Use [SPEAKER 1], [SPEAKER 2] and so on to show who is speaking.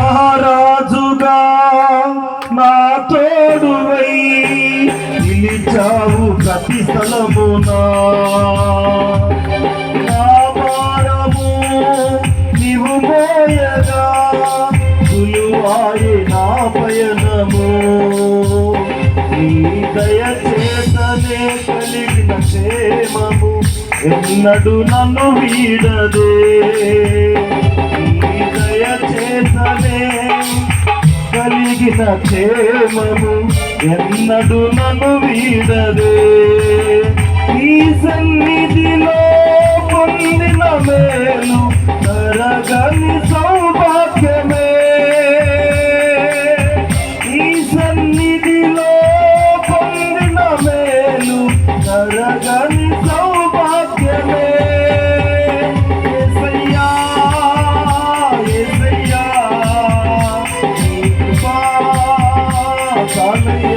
[SPEAKER 1] మహారాజుగా నా తోడువై నిలిచావు ప్రతి స్థలమునా. నా భారము నీవు మోయగా సులువాయే నా పయనము. నీ దయచేతనే కలిగిన క్షేమము ఎన్నడు నన్ను వీడదే. నీ దయచేతనే కలిగిన క్షేమము ఎన్నడు నన్ను వీడదే. ఈ సన్నిధిలో పొందిన మేలు తరగని సౌభాగ్యమే. ఈ సన్నిధిలో పొందిన మేలు తరగని సౌభాగ్యమే. యేసయ్యా యేసయ్యా నీ కృప చాలయ్యా.